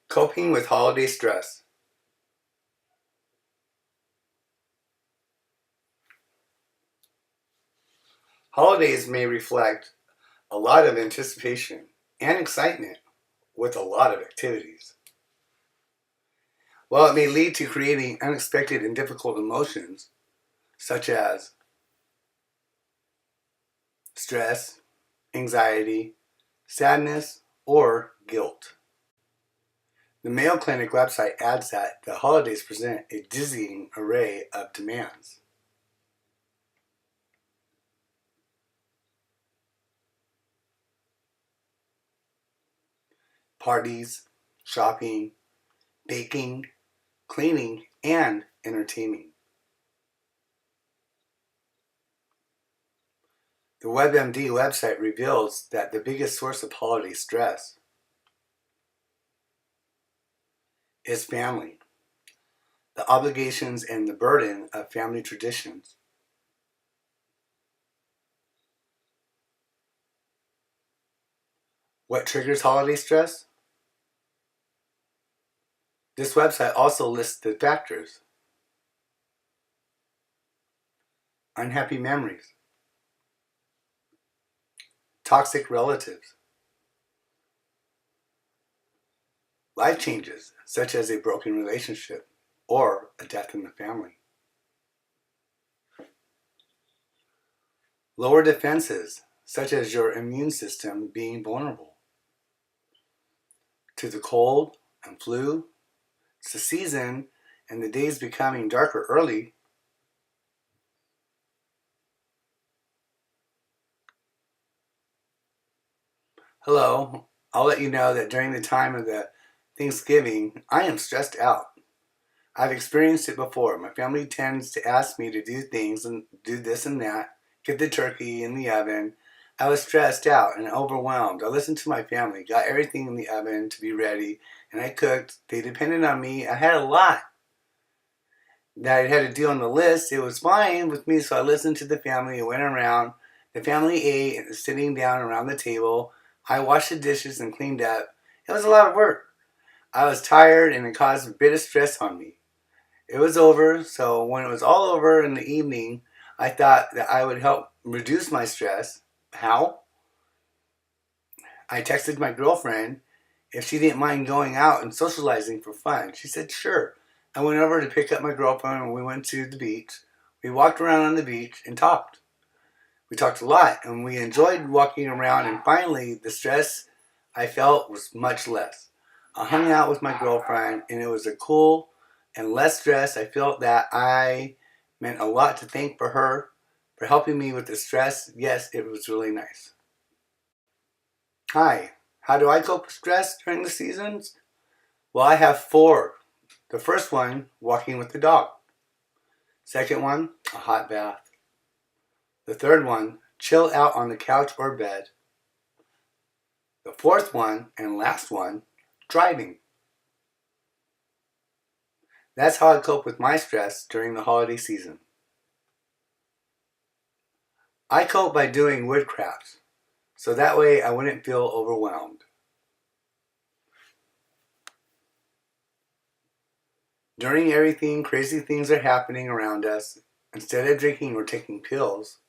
Coping with holiday stress. Holidays may reflect a lot of anticipation and excitement with a lot of activities. While it may lead to creating unexpected and difficult emotions, such as stress, anxiety, sadness, or guilt. The Mayo Clinic website adds that the holidays present a dizzying array of demands. Parties, shopping, baking, cleaning, and entertaining. The WebMD website reveals that the biggest source of holiday stress is family, the obligations and the burden of family traditions. What triggers holiday stress? This website also lists the factors: unhappy memories, toxic relatives, life changes such as a broken relationship or a death in the family, lower defenses such as your immune system being vulnerable to the cold and flu. It's the season and the days becoming darker early. Hello, I'll let you know that during the time of the Thanksgiving, I am stressed out. I've experienced it before. My family tends to ask me to do things and do this and that, get the turkey in the oven. I was stressed out and overwhelmed. I listened to my family, got everything in the oven to be ready, and I cooked. They depended on me. I had a lot that I had to do on the list. It was fine with me, so I listened to the family and went around. The family ate and was sitting down around the table. I washed the dishes and cleaned up. It was a lot of work. I was tired and it caused a bit of stress on me. It was over, so when it was all over in the evening, I thought that I would help reduce my stress. How? I texted my girlfriend if she didn't mind going out and socializing for fun. She said, sure. I went over to pick up my girlfriend and we went to the beach. We walked around on the beach and talked. We talked a lot and we enjoyed walking around, and finally the stress I felt was much less. I hung out with my girlfriend and it was a cool and less stress. I felt that I meant a lot to thank for her for helping me with the stress. Yes, it was really nice. Hi, how do I cope with stress during the seasons? Well, I have four. The first one, walking with the dog. Second one, a hot bath. The third one, chill out on the couch or bed. The fourth one and last one, driving. That's how I cope with my stress during the holiday season. I cope by doing wood crafts, so that way I wouldn't feel overwhelmed. During everything, crazy things are happening around us. Instead of drinking or taking pills,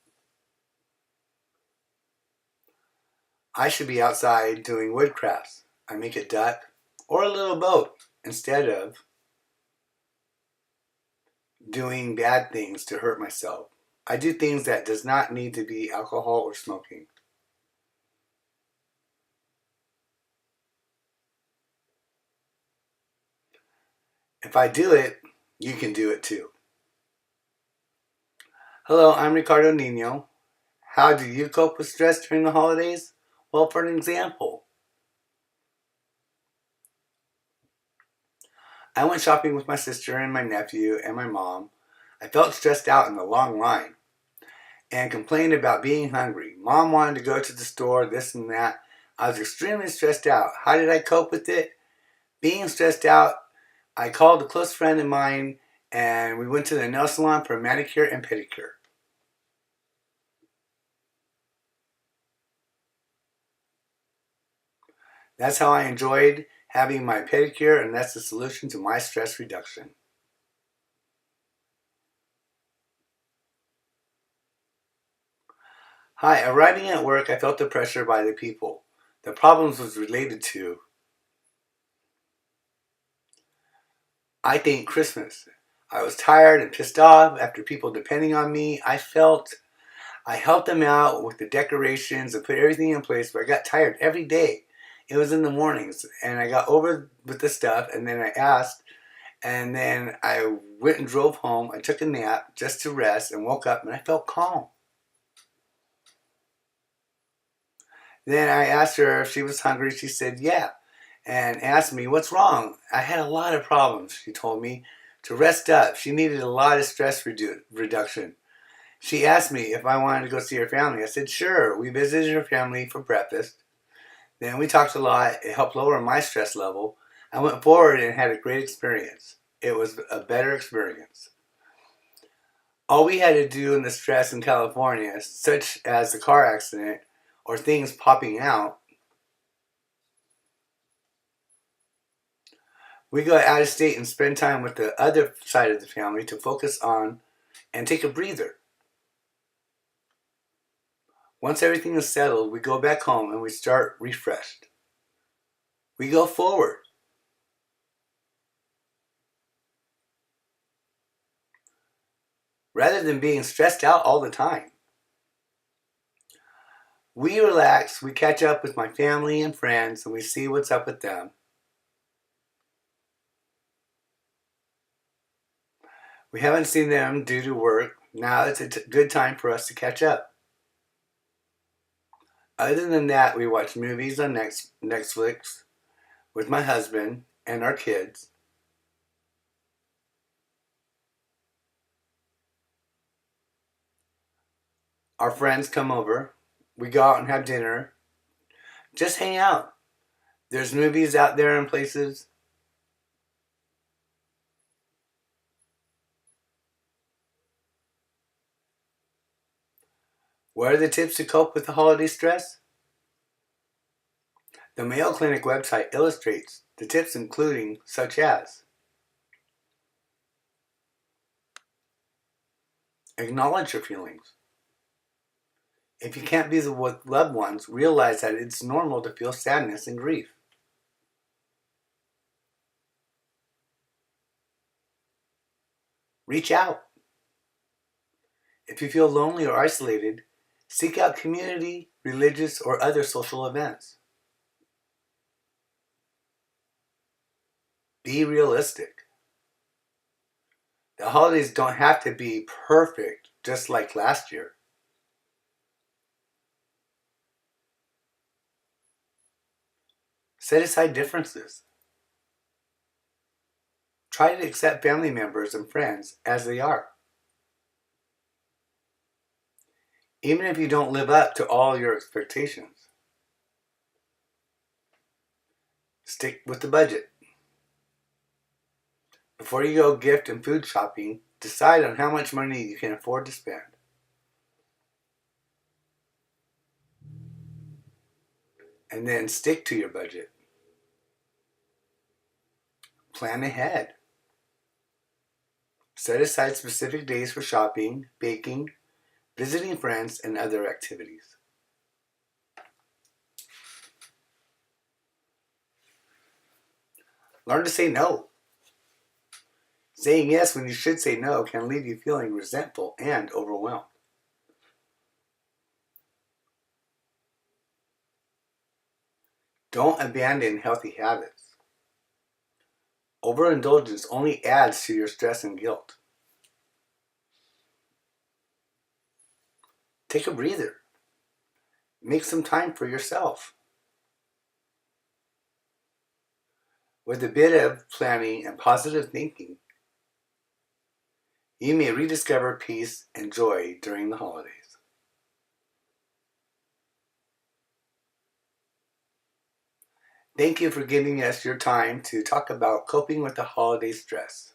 I should be outside doing wood crafts. I make a duck or a little boat instead of doing bad things to hurt myself. I do things that does not need to be alcohol or smoking. If I do it, you can do it too. Hello, I'm Ricardo Nino. How do you cope with stress during the holidays? Well, for an example, I went shopping with my sister and my nephew and my mom. I felt stressed out in the long line and complained about being hungry. Mom wanted to go to the store, this and that. I was extremely stressed out. How did I cope with it? Being stressed out, I called a close friend of mine and we went to the nail salon for a manicure and pedicure. That's how I enjoyed having my pedicure, and that's the solution to my stress reduction. Hi, arriving at work, I felt the pressure by the people. The problems was related to, I think, Christmas. I was tired and pissed off after people depending on me. I helped them out with the decorations and put everything in place, but I got tired every day. It was in the mornings, and I got over with the stuff, and then I asked, and then I went and drove home. I took a nap just to rest and woke up, and I felt calm. Then I asked her if she was hungry. She said, yeah, and asked me, what's wrong? I had a lot of problems, she told me, to rest up. She needed a lot of stress reduction. She asked me if I wanted to go see her family. I said, sure. We visited her family for breakfast. Then we talked a lot. It helped lower my stress level. I went forward and had a great experience. It was a better experience. All we had to do in the stress in California, such as the car accident or things popping out, we go out of state and spend time with the other side of the family to focus on and take a breather. Once everything is settled, we go back home and we start refreshed. We go forward. Rather than being stressed out all the time. We relax, we catch up with my family and friends, and we see what's up with them. We haven't seen them due to work. Now it's a good time for us to catch up. Other than that, we watch movies on Netflix with my husband and our kids. Our friends come over. We go out and have dinner. Just hang out. There's movies out there in places. What are the tips to cope with the holiday stress? The Mayo Clinic website illustrates the tips, including such as acknowledge your feelings. If you can't be with loved ones, realize that it's normal to feel sadness and grief. Reach out. If you feel lonely or isolated, seek out community, religious, or other social events. Be realistic. The holidays don't have to be perfect, just like last year. Set aside differences. Try to accept family members and friends as they are. Even if you don't live up to all your expectations, stick with the budget. Before you go gift and food shopping, decide on how much money you can afford to spend. And then stick to your budget. Plan ahead. Set aside specific days for shopping, baking, visiting friends, and other activities. Learn to say no. Saying yes when you should say no can leave you feeling resentful and overwhelmed. Don't abandon healthy habits. Overindulgence only adds to your stress and guilt. Take a breather. Make some time for yourself. With a bit of planning and positive thinking, you may rediscover peace and joy during the holidays. Thank you for giving us your time to talk about coping with the holiday stress.